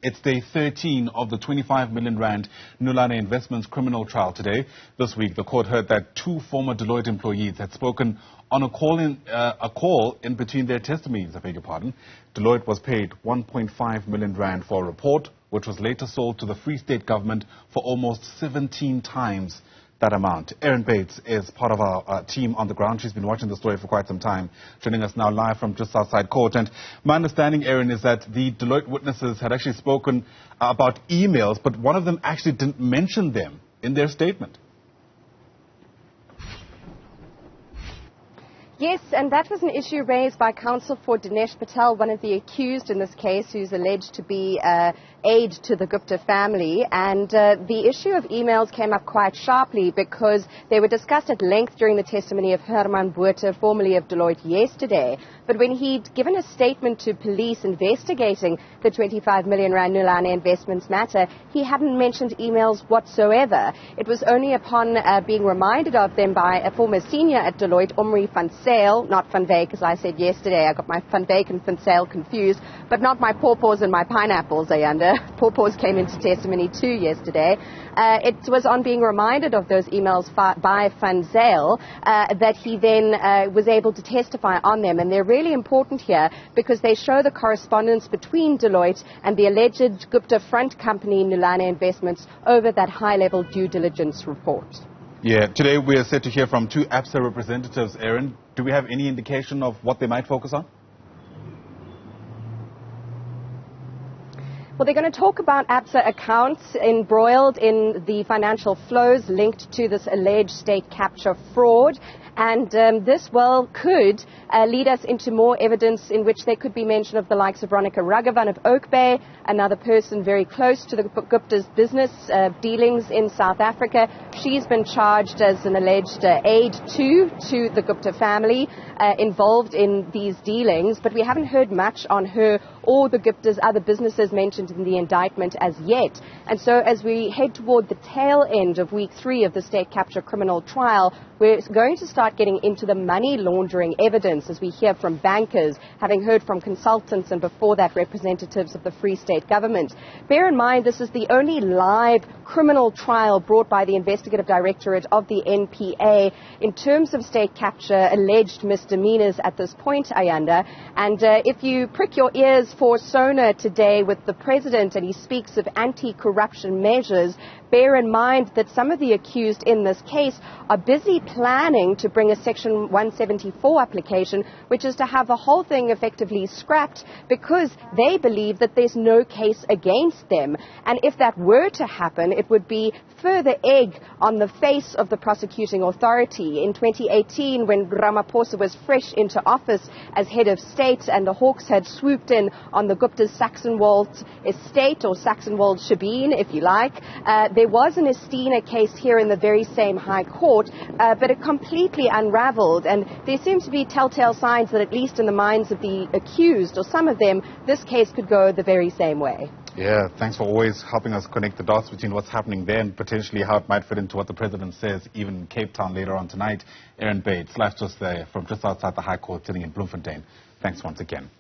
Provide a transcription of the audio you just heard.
It's day 13 of the 25 million rand Nulane Investments criminal trial today. This week, the court heard that two former Deloitte employees had spoken on a call in between their testimonies, I beg your pardon. Deloitte was paid 1.5 million rand for a report, which was later sold to the Free State government for almost 17 times that amount. Erin Bates is part of our team on the ground. She's been watching the story for quite some time, joining us now live from just outside court. And my understanding, Erin, is that the Deloitte witnesses had actually spoken about emails, but one of them actually didn't mention them in their statement. Yes, and that was an issue raised by counsel for Dinesh Patel, one of the accused in this case, who's alleged to be aide to the Gupta family. And the issue of emails came up quite sharply because they were discussed at length during the testimony of Herman Botha, formerly of Deloitte, yesterday. But when he'd given a statement to police investigating the 25 million rand Nulane Investments matter, he hadn't mentioned emails whatsoever. It was only upon being reminded of them by a former senior at Deloitte, Omri van Sale, not Van Wyk, as I said yesterday. I got my Van Wyk and Van Sale confused, but not my pawpaws and my pineapples, Ayanda. Pawpaws came into testimony too yesterday. It was on being reminded of those emails by Van Sale that he then was able to testify on them. And they're really important here because they show the correspondence between Deloitte and the alleged Gupta front company Nulane Investments over that high-level due diligence report. Yeah, today we are set to hear from two ABSA representatives, Erin. Do we have any indication of what they might focus on? Well, they're going to talk about ABSA accounts embroiled in the financial flows linked to this alleged state capture fraud. And this, well, could lead us into more evidence in which there could be mention of the likes of Ronika Raghavan of Oak Bay, another person very close to the Gupta's business dealings in South Africa. She's been charged as an alleged aide to the Gupta family involved in these dealings, but we haven't heard much on her or the Gupta's other businesses mentioned in the indictment as yet. And so as we head toward the tail end of week 3 of the state capture criminal trial, we're going to start getting into the money laundering evidence as we hear from bankers, having heard from consultants and before that representatives of the Free State government. Bear in mind this is the only live criminal trial brought by the Investigative Directorate of the NPA in terms of state capture alleged misdemeanors at this point, Ayanda. And if you prick your ears for Sona today with the President and he speaks of anti-corruption measures, bear in mind that some of the accused in this case are busy planning to bring a Section 174 application, which is to have the whole thing effectively scrapped because they believe that there's no case against them. And if that were to happen, it would be further egg on the face of the prosecuting authority. In 2018, when Ramaphosa was fresh into office as head of state and the Hawks had swooped in on the Gupta's Saxonwold estate, or Saxonwold Shebeen, if you like, there was an Estina case here in the very same High Court, but it completely unraveled. And there seem to be telltale signs that at least in the minds of the accused, or some of them, this case could go the very same way. Yeah, thanks for always helping us connect the dots between what's happening there and potentially how it might fit into what the President says, even in Cape Town later on tonight. Erin Bates, live just there from just outside the High Court, sitting in Bloemfontein. Thanks once again.